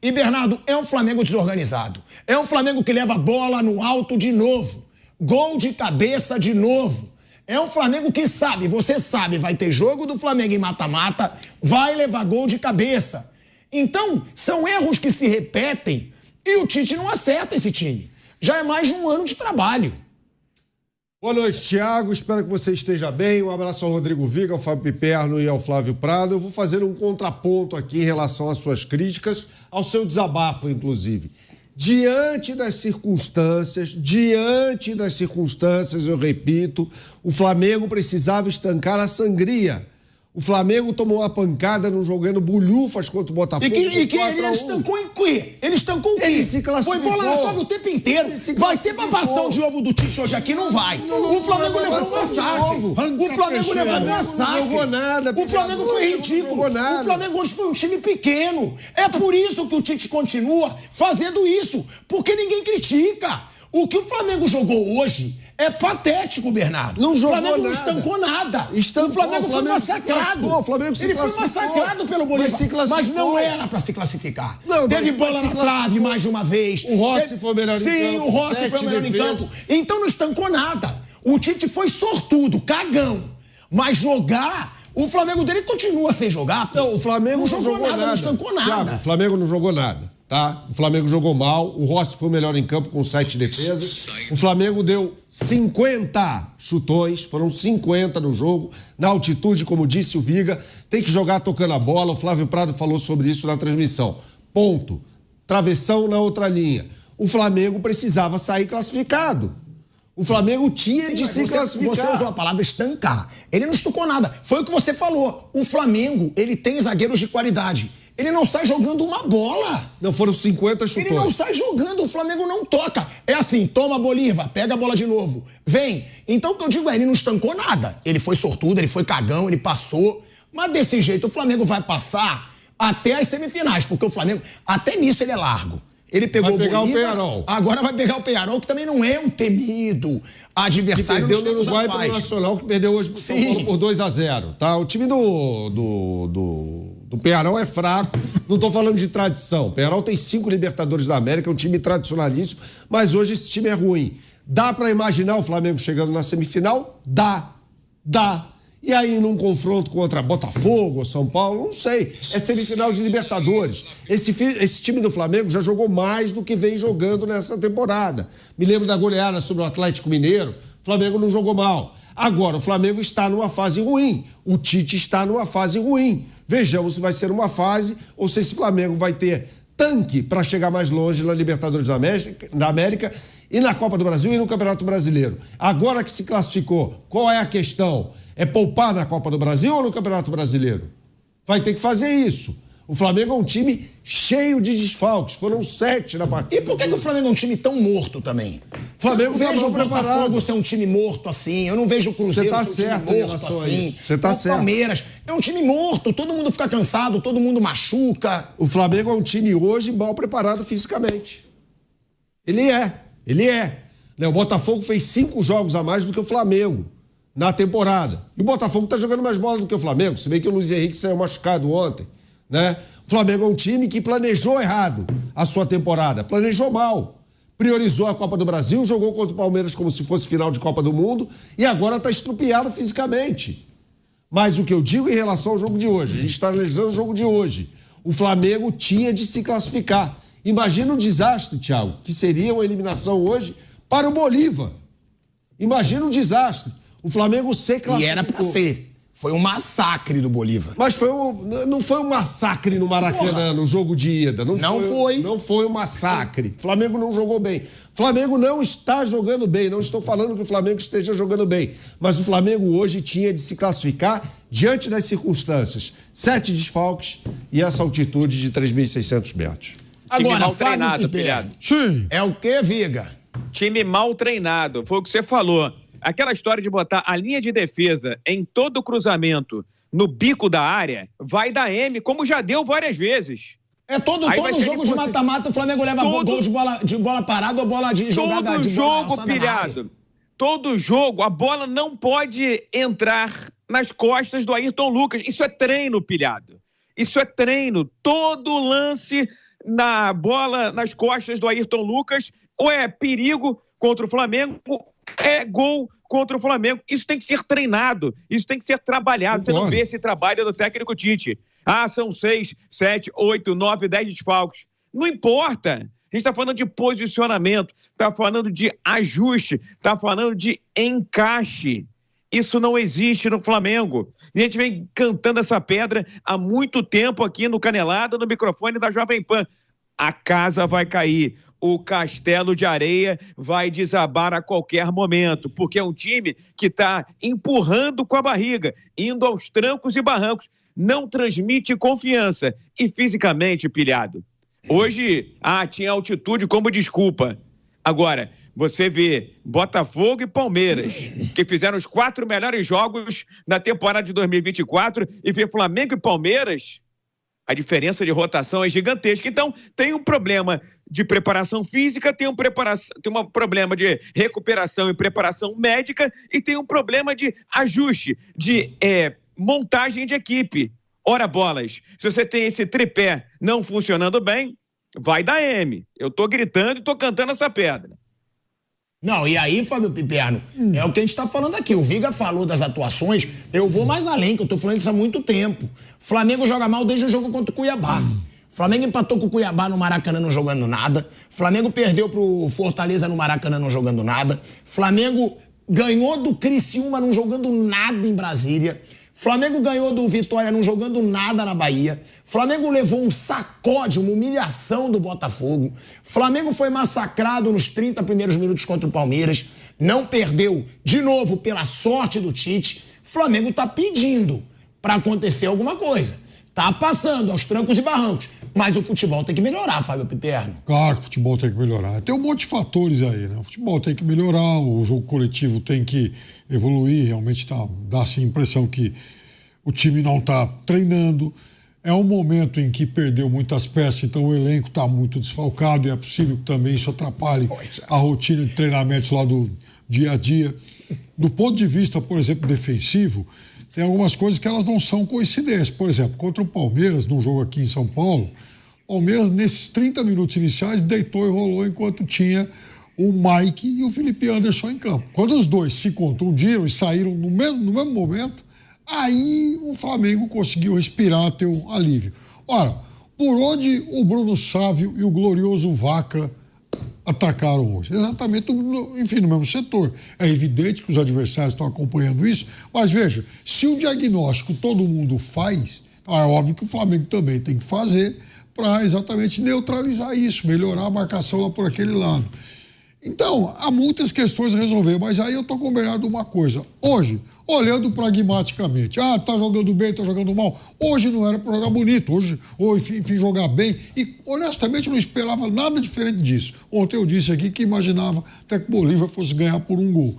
E, Bernardo, é um Flamengo desorganizado. É um Flamengo que leva a bola no alto de novo. Gol de cabeça de novo. É um Flamengo que sabe, você sabe, vai ter jogo do Flamengo em mata-mata, vai levar gol de cabeça. Então, são erros que se repetem e o Tite não acerta esse time. Já é mais de um ano de trabalho. Boa noite, Thiago. Espero que você esteja bem. Um abraço ao Rodrigo Viga, ao Fábio Piperno e ao Flávio Prado. Eu vou fazer um contraponto aqui em relação às suas críticas, ao seu desabafo, inclusive. Diante das circunstâncias, eu repito, o Flamengo precisava estancar a sangria. O Flamengo tomou uma pancada não jogando bulhufas contra o Botafogo. E que ele estancou em quê? Ele estancou o quê? Ele se classificou. Foi bola na toga o tempo inteiro. Vai ter papação de ovo do Tite hoje aqui? Não vai. O Flamengo levou um massacre. O Flamengo levou um massacre. Não jogou nada. O Flamengo foi ridículo. O Flamengo hoje foi um time pequeno. É por isso que o Tite continua fazendo isso. Porque ninguém critica. O que o Flamengo jogou hoje é patético, Bernardo. Não jogou nada. O Flamengo nada. não estancou nada. Estancou, o Flamengo foi massacrado. O Flamengo se Ele foi massacrado pelo Bolívar. Mas não era pra se classificar. Não, teve bola na trave mais de uma vez. O Rossi foi o melhor em campo. Sim, o Rossi foi o melhor em campo. Então não estancou nada. O Tite foi sortudo, cagão. Mas jogar... O Flamengo dele continua sem jogar. Não, o Flamengo não jogou nada. Não estancou nada. Thiago, o Flamengo não jogou nada. Tá? O Flamengo jogou mal, o Rossi foi o melhor em campo com 7 defesas. O Flamengo deu 50 chutões, foram 50 no jogo, na altitude, como disse o Viga, tem que jogar tocando a bola. O Flávio Prado falou sobre isso na transmissão. Ponto. Travessão na outra linha. O Flamengo precisava sair classificado. O Flamengo tinha de se classificar. Você usou a palavra estancar. Ele não estancou nada. Foi o que você falou. O Flamengo, ele tem zagueiros de qualidade. Ele não sai jogando uma bola. Não, foram 50 chutões. Ele não sai jogando, o Flamengo não toca. É assim, toma Bolívar, pega a bola de novo, vem. Então o que eu digo é, ele não estancou nada. Ele foi sortudo, ele foi cagão, ele passou. Mas desse jeito o Flamengo vai passar até as semifinais, porque o Flamengo, até nisso ele é largo. Ele pegou o Bolívar, o Peñarol. Agora vai pegar o Peñarol, que também não é um adversário. Que perdeu no Uruguai para o Nacional, que perdeu hoje pro São Paulo por 2-0. Tá? O time do Peñarol é fraco, não estou falando de tradição. O Peñarol tem 5 Libertadores da América, é um time tradicionalíssimo, mas hoje esse time é ruim. Dá para imaginar o Flamengo chegando na semifinal? Dá. E aí, num confronto contra Botafogo ou São Paulo, não sei. É semifinal de Libertadores. Esse time do Flamengo já jogou mais do que vem jogando nessa temporada. Me lembro da goleada sobre o Atlético Mineiro. O Flamengo não jogou mal. Agora, o Flamengo está numa fase ruim. O Tite está numa fase ruim. Vejamos se vai ser uma fase ou se esse Flamengo vai ter tanque para chegar mais longe na Libertadores da América e na Copa do Brasil e no Campeonato Brasileiro. Agora que se classificou, qual é a questão? É poupar na Copa do Brasil ou no Campeonato Brasileiro? Vai ter que fazer isso. O Flamengo é um time cheio de desfalques. Foram 7 na partida. E por que o Flamengo é um time tão morto também? O Flamengo eu não vejo o Botafogo ser um time morto assim. Eu não vejo o Cruzeiro ser um time morto assim. Você tá certo. O Palmeiras é um time morto. Todo mundo fica cansado, todo mundo machuca. O Flamengo é um time hoje mal preparado fisicamente. Ele é. O Botafogo fez 5 jogos a mais do que o Flamengo na temporada. E o Botafogo tá jogando mais bola do que o Flamengo, se bem que o Luiz Henrique saiu machucado ontem, né? O Flamengo é um time que planejou errado a sua temporada, planejou mal. Priorizou a Copa do Brasil, jogou contra o Palmeiras como se fosse final de Copa do Mundo e agora tá estrupiado fisicamente. Mas o que eu digo em relação ao jogo de hoje, a gente está analisando o jogo de hoje, o Flamengo tinha de se classificar. Imagina o desastre, Thiago, que seria uma eliminação hoje para o Bolívar. Imagina o desastre. O Flamengo se classificou. E era pra ser. Foi um massacre do Bolívar. Mas não foi um massacre no Maracanã, no jogo de ida. Não foi um massacre. O Flamengo não jogou bem. O Flamengo não está jogando bem. Não estou falando que o Flamengo esteja jogando bem. Mas o Flamengo hoje tinha de se classificar diante das circunstâncias. 7 desfalques e essa altitude de 3.600 metros. Time Agora, mal treinado, pilhado. Sim. É o quê, Viga? Time mal treinado. Foi o que você falou. Aquela história de botar a linha de defesa em todo o cruzamento no bico da área vai dar M, como já deu várias vezes. É todo jogo de mata-mata o Flamengo leva gol de bola parada ou bola de jogada todo de jogo, bola pilhado. Todo jogo, a bola não pode entrar nas costas do Ayrton Lucas. Isso é treino, pilhado. Isso é treino. Todo lance na bola nas costas do Ayrton Lucas, ou é perigo contra o Flamengo, é gol contra o Flamengo. Isso tem que ser treinado, isso tem que ser trabalhado. Você não vê esse trabalho do técnico Tite. Ah, são 6, 7, 8, 9, 10 desfalques. Não importa. A gente está falando de posicionamento, está falando de ajuste, está falando de encaixe. Isso não existe no Flamengo. E a gente vem cantando essa pedra há muito tempo aqui no Canelada, no microfone da Jovem Pan. A casa vai cair. O castelo de areia vai desabar a qualquer momento, porque é um time que está empurrando com a barriga, indo aos trancos e barrancos. Não transmite confiança. E fisicamente, pilhado. Hoje, tinha altitude como desculpa. Agora, você vê Botafogo e Palmeiras, que fizeram os 4 melhores jogos na temporada de 2024, e vê Flamengo e Palmeiras, a diferença de rotação é gigantesca. Então, tem um problema de preparação física, tem um problema de recuperação e preparação médica, e tem um problema de ajuste, de montagem de equipe. Ora bolas, se você tem esse tripé não funcionando bem, vai dar M. Eu tô gritando e tô cantando essa pedra. Não, e aí, Fábio Piperno, é o que a gente tá falando aqui. O Viga falou das atuações, eu vou mais além, que eu tô falando isso há muito tempo. Flamengo joga mal desde o jogo contra o Cuiabá. Flamengo empatou com o Cuiabá no Maracanã não jogando nada. Flamengo perdeu pro Fortaleza no Maracanã não jogando nada. Flamengo ganhou do Criciúma não jogando nada em Brasília. Flamengo ganhou do Vitória não jogando nada na Bahia. Flamengo levou um sacode, uma humilhação do Botafogo. Flamengo foi massacrado nos 30 primeiros minutos contra o Palmeiras. Não perdeu de novo pela sorte do Tite. Flamengo tá pedindo para acontecer alguma coisa. Tá passando aos trancos e barrancos. Mas o futebol tem que melhorar, Fábio Piperno. Claro que o futebol tem que melhorar. Tem um monte de fatores aí, né? O futebol tem que melhorar, o jogo coletivo tem que evoluir. Realmente dá-se a impressão que o time não está treinando. É um momento em que perdeu muitas peças, então o elenco está muito desfalcado e é possível que também isso atrapalhe a rotina de treinamentos lá do dia a dia. Do ponto de vista, por exemplo, defensivo, tem algumas coisas que elas não são coincidências. Por exemplo, contra o Palmeiras, num jogo aqui em São Paulo, o Palmeiras, nesses 30 minutos iniciais, deitou e rolou enquanto tinha o Mike e o Felipe Anderson em campo. Quando os dois se contundiram e saíram no mesmo momento, aí o Flamengo conseguiu respirar, ter um alívio. Ora, por onde o Bruno Sávio e o glorioso Vaca atacaram hoje? Exatamente, enfim, no mesmo setor. É evidente que os adversários estão acompanhando isso, mas veja, se o diagnóstico todo mundo faz, é óbvio que o Flamengo também tem que fazer para exatamente neutralizar isso, melhorar a marcação lá por aquele lado. Então, há muitas questões a resolver, mas aí eu estou combinado uma coisa. Hoje, olhando pragmaticamente, tá jogando bem, tá jogando mal. Hoje não era para jogar bonito, hoje, ou enfim, jogar bem. E, honestamente, eu não esperava nada diferente disso. Ontem eu disse aqui que imaginava até que o Bolívar fosse ganhar por um gol.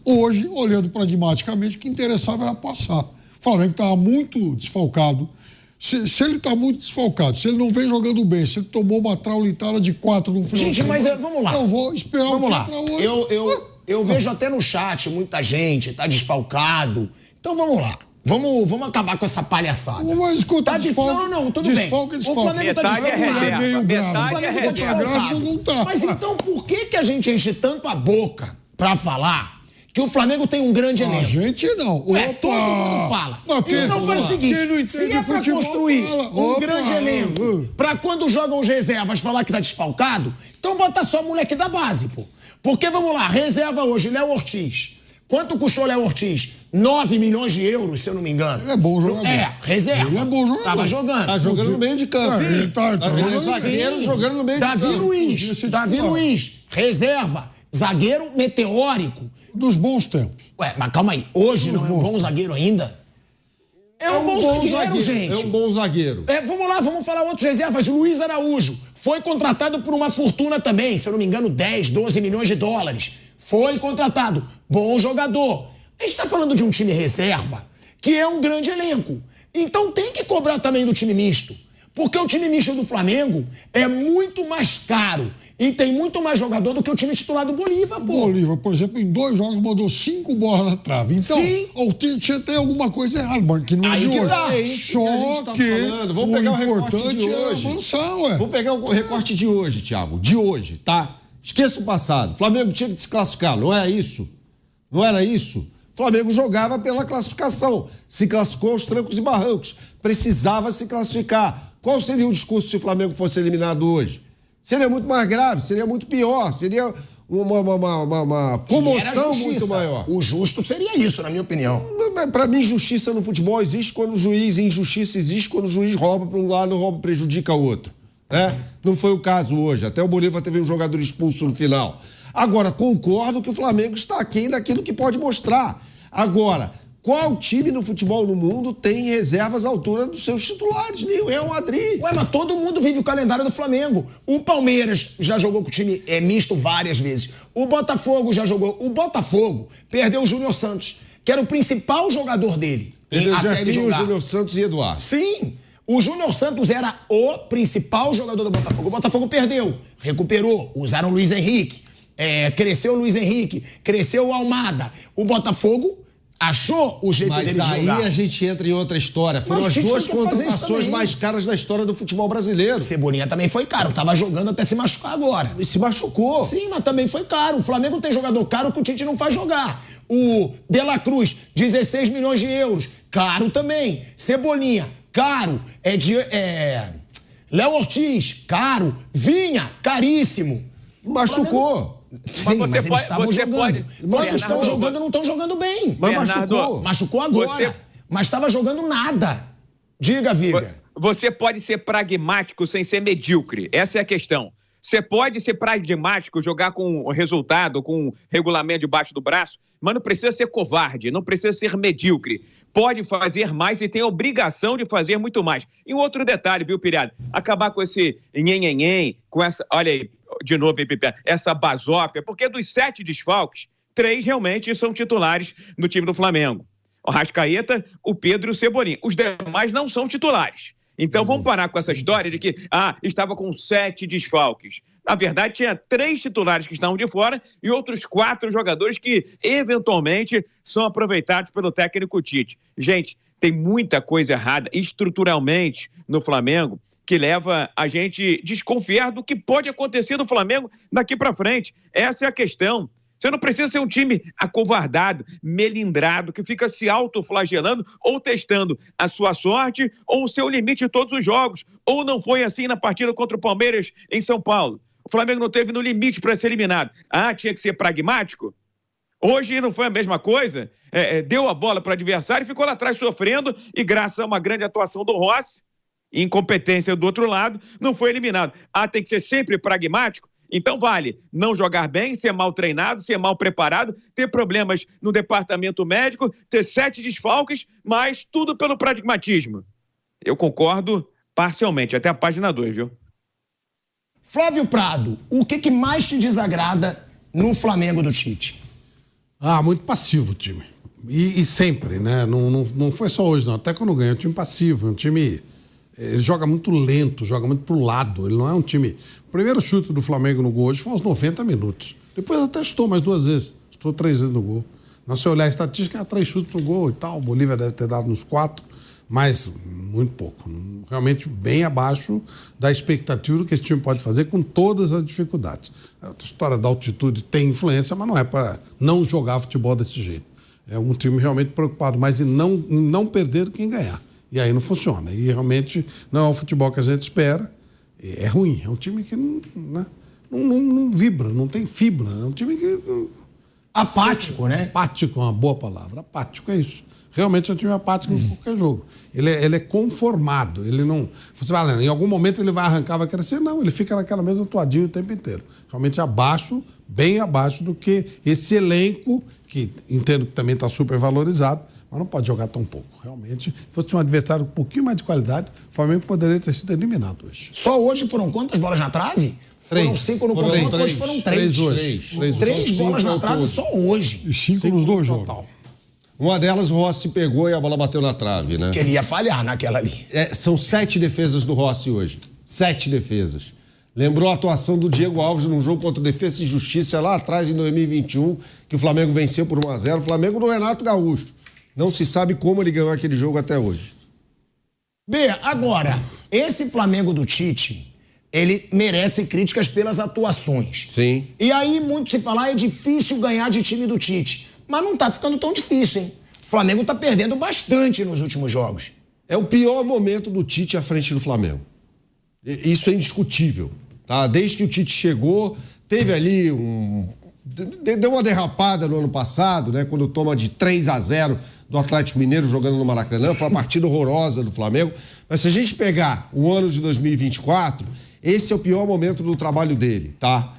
Hoje, olhando pragmaticamente, o que interessava era passar. O Flamengo estava muito desfalcado. Se ele está muito desfalcado, se ele não vem jogando bem, se ele tomou uma traulitada de 4 no final. Gente, mas vamos lá. Eu vou esperar vamos lá. Pra hoje. Eu vejo até no chat muita gente, tá desfalcado. Então vamos lá. Vamos acabar com essa palhaçada. Mas escuta, não, tudo bem. O Flamengo tá desfalcado. Metade é reserva. Não tá. Mas então por que a gente enche tanto a boca pra falar que o Flamengo tem um grande elenco? A gente não. Todo mundo fala. Então faz o seguinte, se é pra construir um grande elenco, pra quando jogam os reservas falar que tá desfalcado, então bota só moleque da base, pô. Porque, vamos lá, reserva hoje, Léo Ortiz. Quanto custou Léo Ortiz? 9 milhões de euros, se eu não me engano. Ele é bom jogador. Reserva. Ele é bom jogador. Tava jogando. Tá jogando no meio de campo. Sim. Ele tá zagueiro jogando no meio de campo. Davi Luiz, reserva. Zagueiro meteórico. Dos bons tempos. Mas calma aí. Hoje não é um bom zagueiro ainda? É um bom zagueiro, gente. É um bom zagueiro. Vamos lá, vamos falar outros reservas. Luiz Araújo foi contratado por uma fortuna também, se eu não me engano, 10, 12 milhões de dólares. Foi contratado. Bom jogador. A gente está falando de um time reserva que é um grande elenco. Então tem que cobrar também do time misto. Porque o time misto do Flamengo é muito mais caro e tem muito mais jogador do que o time titular do Bolívar, pô. O Bolívar, por exemplo, em 2 jogos mandou 5 bolas na trave. Então, tinha até alguma coisa errada, mano, que não é de hoje. Só que vamos pegar o recorte de hoje. Avançar, ué. Vamos pegar o recorte de hoje, Thiago. De hoje, tá? Esqueça o passado. O Flamengo tinha que se classificar, não é isso? Não era isso? O Flamengo jogava pela classificação. Se classificou aos trancos e barrancos. Precisava se classificar. Qual seria o discurso se o Flamengo fosse eliminado hoje? Seria muito mais grave, seria muito pior, seria uma comoção muito maior. O justo seria isso, na minha opinião. Para mim, justiça no futebol existe quando o juiz, e injustiça existe quando o juiz rouba para um lado e prejudica o outro. Né? Não foi o caso hoje. Até o Bolívar teve um jogador expulso no final. Agora, concordo que o Flamengo está aquém daquilo que pode mostrar. Agora, qual time no futebol no mundo tem reservas à altura dos seus titulares? Nem o Real Madrid. Ué, mas todo mundo vive o calendário do Flamengo. O Palmeiras já jogou com o time misto várias vezes. O Botafogo já jogou. O Botafogo perdeu o Júnior Santos, que era o principal jogador dele. Perdeu o Jefinho, o Júnior Santos e Eduardo. Sim. O Júnior Santos era o principal jogador do Botafogo. O Botafogo perdeu, recuperou, usaram o Luiz Henrique. Cresceu o Luiz Henrique, cresceu o Almada. O Botafogo achou o jeito dele de jogar. Mas aí a gente entra em outra história. Foram as 2 contratações mais caras da história do futebol brasileiro. Cebolinha também foi caro. Tava jogando até se machucar agora. E se machucou. Sim, mas também foi caro. O Flamengo tem jogador caro que o Tite não faz jogar. O De La Cruz, 16 milhões de euros. Caro também. Cebolinha, caro. Léo Ortiz, caro. Vinha, caríssimo. Machucou. Sim, mas eles estavam jogando. Quando estão jogando, não estão jogando bem. Mas machucou. Machucou agora. Mas estava jogando nada. Diga, Viga. Você pode ser pragmático sem ser medíocre. Essa é a questão. Você pode ser pragmático, jogar com resultado, com regulamento debaixo do braço, mas não precisa ser covarde, não precisa ser medíocre. Pode fazer mais e tem a obrigação de fazer muito mais. E um outro detalhe, viu, Pirado? Acabar com esse nhenhenhen, com essa... Olha aí, de novo, hein, Pipe? Essa basófia, porque dos 7 desfalques, 3 realmente são titulares no time do Flamengo. O Arrascaeta, o Pedro e o Cebolinha. Os demais não são titulares. Então vamos parar com essa história de que, estava com 7 desfalques. Na verdade, tinha 3 titulares que estavam de fora e outros 4 jogadores que, eventualmente, são aproveitados pelo técnico Tite. Gente, tem muita coisa errada estruturalmente no Flamengo que leva a gente a desconfiar do que pode acontecer no Flamengo daqui para frente. Essa é a questão. Você não precisa ser um time acovardado, melindrado, que fica se autoflagelando ou testando a sua sorte ou o seu limite em todos os jogos. Ou não foi assim na partida contra o Palmeiras em São Paulo. O Flamengo não teve no limite para ser eliminado. Tinha que ser pragmático? Hoje não foi a mesma coisa. Deu a bola para o adversário e ficou lá atrás sofrendo e graças a uma grande atuação do Rossi, incompetência do outro lado, não foi eliminado. Tem que ser sempre pragmático? Então vale não jogar bem, ser mal treinado, ser mal preparado, ter problemas no departamento médico, ter 7 desfalques, mas tudo pelo pragmatismo. Eu concordo parcialmente, até a página 2, viu? Flávio Prado, o que mais te desagrada no Flamengo do Tite? Muito passivo o time. E sempre, né? Não foi só hoje, não. Até quando ganha, é um time passivo, um time... Ele joga muito lento, joga muito pro lado. Ele não é um time... O primeiro chute do Flamengo no gol hoje foi aos 90 minutos. Depois até chutou mais 2 vezes. Chutou 3 vezes no gol. Não, se olhar a estatística, 3 chutes no gol e tal. O Bolívar deve ter dado uns 4, mas muito pouco. Realmente bem abaixo da expectativa do que esse time pode fazer com todas as dificuldades. A história da altitude tem influência, mas não é para não jogar futebol desse jeito. É um time realmente preocupado mais em não perder do que em ganhar. E aí não funciona. E realmente não é o futebol que a gente espera. É ruim. É um time que não vibra, não tem fibra. É um time que... Apático, né? Apático é uma boa palavra. Apático é isso. Realmente é um time apático em qualquer jogo. Ele é conformado. Ele não... Você vai, em algum momento ele vai arrancar, vai crescer. Não, ele fica naquela mesma toadinha o tempo inteiro. Realmente abaixo, bem abaixo do que esse elenco, que entendo que também está super valorizado, mas não pode jogar tão pouco. Realmente, se fosse um adversário com um pouquinho mais de qualidade, o Flamengo poderia ter sido eliminado hoje. Só hoje foram quantas bolas na trave? 3. Foram 5 no confronto, hoje foram 3. 3 hoje. 3 bolas na trave só hoje. E 5 nos 2 jogos. Uma delas o Rossi pegou e a bola bateu na trave, né? Que ele ia falhar naquela ali. São 7 defesas do Rossi hoje. 7 defesas. Lembrou a atuação do Diego Alves num jogo contra o Defensa e Justiça lá atrás, em 2021, que o Flamengo venceu por 1-0. O Flamengo do Renato Gaúcho. Não se sabe como ele ganhou aquele jogo até hoje. B, agora, esse Flamengo do Tite, ele merece críticas pelas atuações. Sim. E aí, muito se fala, é difícil ganhar de time do Tite. Mas não tá ficando tão difícil, hein? O Flamengo tá perdendo bastante nos últimos jogos. É o pior momento do Tite à frente do Flamengo. Isso é indiscutível, tá? Desde que o Tite chegou, teve ali deu uma derrapada no ano passado, né? Quando toma de 3-0 do Atlético Mineiro jogando no Maracanã. Foi uma partida horrorosa do Flamengo. Mas se a gente pegar o ano de 2024, esse é o pior momento do trabalho dele, tá?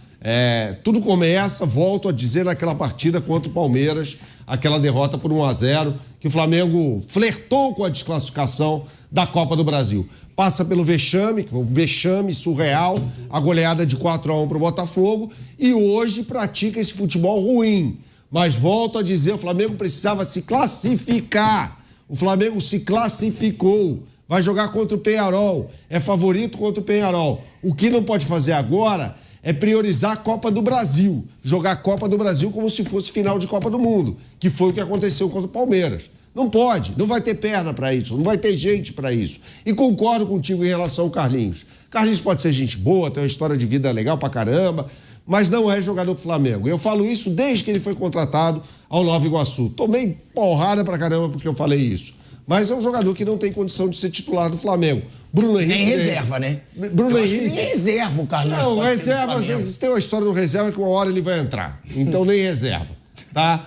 Tudo começa, volto a dizer, naquela partida contra o Palmeiras, aquela derrota por 1-0, que o Flamengo flertou com a desclassificação da Copa do Brasil. Passa pelo vexame, que foi um vexame surreal, a goleada de 4-1 para o Botafogo, e hoje pratica esse futebol ruim. Mas volto a dizer, o Flamengo precisava se classificar. O Flamengo se classificou. Vai jogar contra o Peñarol, é favorito contra o Peñarol. O que não pode fazer agora é priorizar a Copa do Brasil. Jogar a Copa do Brasil como se fosse final de Copa do Mundo, que foi o que aconteceu contra o Palmeiras. Não pode, não vai ter perna para isso, não vai ter gente para isso. E concordo contigo em relação ao Carlinhos. Carlinhos pode ser gente boa, tem uma história de vida legal pra caramba, mas não é jogador do Flamengo. Eu falo isso desde que ele foi contratado ao Nova Iguaçu. Tomei porrada pra caramba porque eu falei isso. Mas é um jogador que não tem condição de ser titular do Flamengo. Bruno Henrique... Nem reserva, né? Bruno Henrique... Nem reserva o Carlinhos. Não, reserva, vocês têm uma história do reserva que uma hora ele vai entrar. Então nem reserva, tá?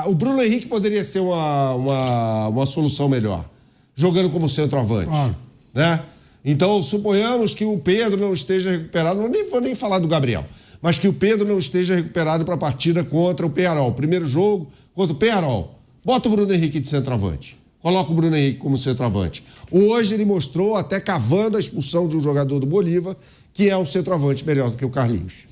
O Bruno Henrique poderia ser uma solução melhor, jogando como centroavante, né? Então, suponhamos que o Pedro não esteja recuperado, não vou nem falar do Gabriel, mas que o Pedro não esteja recuperado para a partida contra o Peñarol. Primeiro jogo contra o Peñarol. Bota o Bruno Henrique de centroavante. Coloca o Bruno Henrique como centroavante. Hoje ele mostrou, até cavando a expulsão de um jogador do Bolívar, que é um centroavante melhor do que o Carlinhos.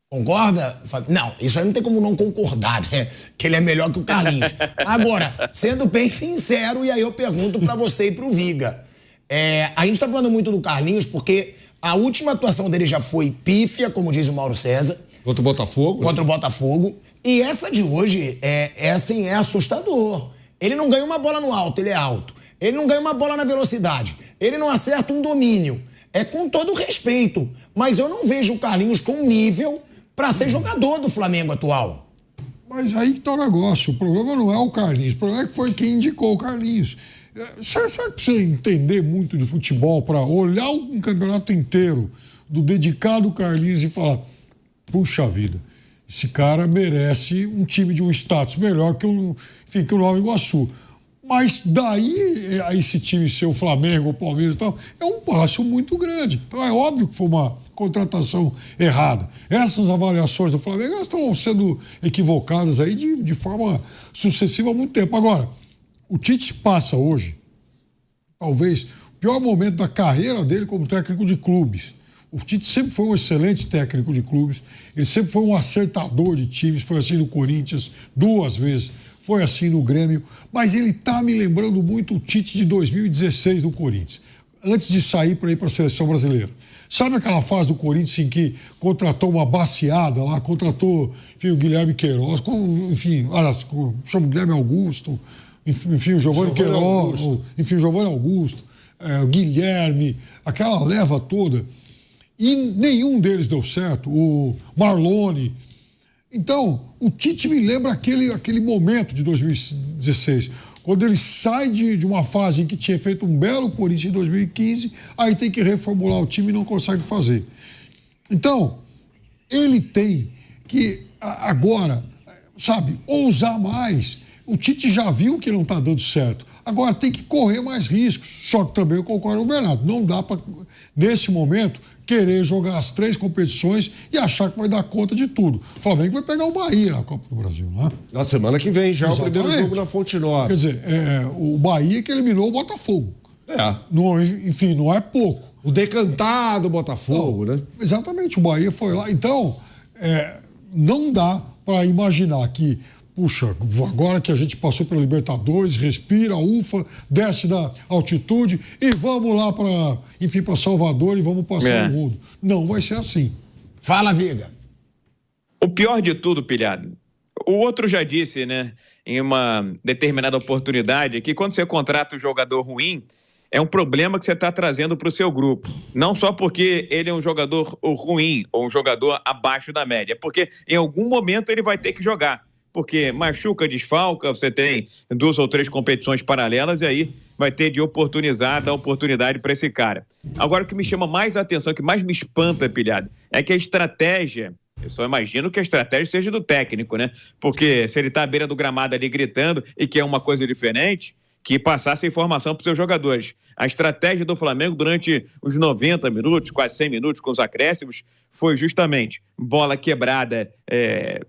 Concorda? Não, isso aí não tem como não concordar, né? Que ele é melhor que o Carlinhos. Agora, sendo bem sincero, e aí eu pergunto pra você e pro Viga. A gente tá falando muito do Carlinhos porque a última atuação dele já foi pífia, como diz o Mauro César. Contra o Botafogo? Contra o Botafogo. E essa de hoje é assustador. Ele não ganha uma bola no alto, ele é alto. Ele não ganha uma bola na velocidade. Ele não acerta um domínio. É com todo respeito. Mas eu não vejo o Carlinhos com nível para ser jogador do Flamengo atual. Mas aí que tá o negócio. O problema não é o Carlinhos. O problema é que foi quem indicou o Carlinhos. Será que você entender muito de futebol para olhar um campeonato inteiro do dedicado Carlinhos e falar, puxa vida, esse cara merece um time de um status melhor que o Nova Iguaçu. Mas daí a esse time ser o Flamengo, o Palmeiras e tal, é um passo muito grande. Então é óbvio que foi uma contratação errada. Essas avaliações do Flamengo elas estão sendo equivocadas aí de forma sucessiva há muito tempo. Agora, o Tite passa hoje, talvez, o pior momento da carreira dele como técnico de clubes. O Tite sempre foi um excelente técnico de clubes, ele sempre foi um acertador de times, foi assim no Corinthians 2 vezes, foi assim no Grêmio, mas ele tá me lembrando muito o Tite de 2016 do Corinthians, antes de sair para ir para a seleção brasileira. Sabe aquela fase do Corinthians em que contratou uma baciada lá, contratou, enfim, o Guilherme Queiroz, enfim, chama o Guilherme Augusto, enfim, o Giovanni Queiroz, enfim, o Giovanni Augusto, o Guilherme, aquela leva toda. E nenhum deles deu certo, o Marlone. Então, o Tite me lembra aquele momento de 2016, quando ele sai de uma fase em que tinha feito um belo Corinthians em 2015, aí tem que reformular o time e não consegue fazer. Então, ele tem que agora, sabe, ousar mais. O Tite já viu que não está dando certo. Agora tem que correr mais riscos. Só que também eu concordo com o Bernardo. Não dá para, nesse momento, querer jogar as 3 competições e achar que vai dar conta de tudo. O Flamengo vai pegar o Bahia na Copa do Brasil, né? Na semana que vem já. Exatamente. É o primeiro jogo na Fonte Nova. Quer dizer, o Bahia que eliminou o Botafogo. Enfim, não é pouco. O decantado Botafogo, né? Exatamente, o Bahia foi lá. Então, não dá para imaginar que puxa, agora que a gente passou pela Libertadores, respira, ufa, desce da altitude e vamos lá para Salvador e vamos passar o rodo. Não vai ser assim. Fala, Viga. O pior de tudo, Pilhado, o outro já disse, né, em uma determinada oportunidade, que quando você contrata um jogador ruim, é um problema que você está trazendo para o seu grupo. Não só porque ele é um jogador ruim ou um jogador abaixo da média, porque em algum momento ele vai ter que jogar. Porque machuca, desfalca, você tem 2 ou 3 competições paralelas e aí vai ter de dar oportunidade para esse cara. Agora, o que me chama mais a atenção, o que mais me espanta, Pilhado, é que a estratégia, eu só imagino que a estratégia seja do técnico, né? Porque se ele está à beira do gramado ali gritando e quer uma coisa diferente, que passasse a informação para os seus jogadores. A estratégia do Flamengo durante os 90 minutos, quase 100 minutos com os acréscimos, foi justamente bola quebrada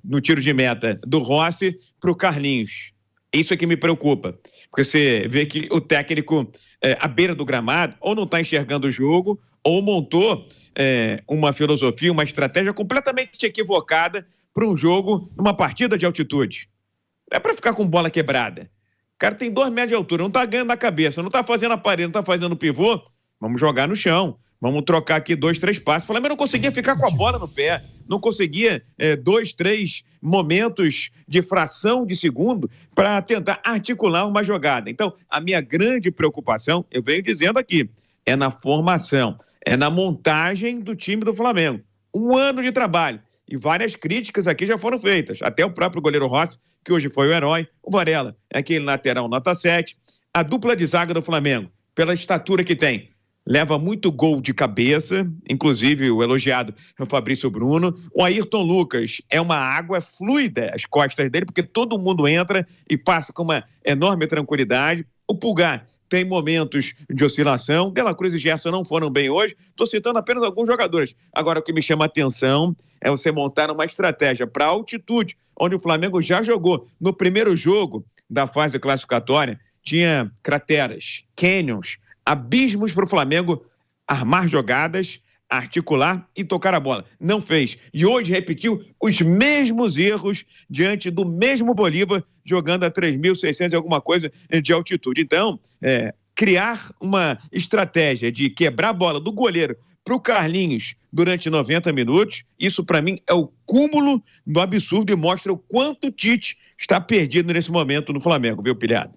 no tiro de meta do Rossi para o Carlinhos. Isso é que me preocupa, porque você vê que o técnico, à beira do gramado, ou não está enxergando o jogo, ou montou uma filosofia, uma estratégia completamente equivocada para um jogo, numa partida de altitude. Não é para ficar com bola quebrada. O cara tem 2 metros de altura, não tá ganhando na cabeça, não tá fazendo a parede, não tá fazendo pivô, vamos jogar no chão, vamos trocar aqui 2, 3 passos. O Flamengo não conseguia ficar com a bola no pé, não conseguia 2, 3 momentos de fração de segundo para tentar articular uma jogada. Então, a minha grande preocupação, eu venho dizendo aqui, é na formação, é na montagem do time do Flamengo. 1 ano de trabalho. E várias críticas aqui já foram feitas. Até o próprio goleiro Rossi, que hoje foi o herói. O Varela é aquele lateral nota 7. A dupla de zaga do Flamengo, pela estatura que tem, leva muito gol de cabeça, inclusive o elogiado Fabrício Bruno. O Ayrton Lucas é uma água fluida as costas dele, porque todo mundo entra e passa com uma enorme tranquilidade. O Pulgar tem momentos de oscilação. De La Cruz e Gerson não foram bem hoje. Estou citando apenas alguns jogadores. Agora, o que me chama a atenção é você montar uma estratégia para altitude, onde o Flamengo já jogou. No primeiro jogo da fase classificatória, tinha crateras, canyons, abismos para o Flamengo armar jogadas, articular e tocar a bola. Não fez. E hoje repetiu os mesmos erros diante do mesmo Bolívar, jogando a 3.600 e alguma coisa de altitude. Então, criar uma estratégia de quebrar a bola do goleiro para o Carlinhos durante 90 minutos, isso para mim é o cúmulo do absurdo e mostra o quanto o Tite está perdido nesse momento no Flamengo, viu, Pilhado?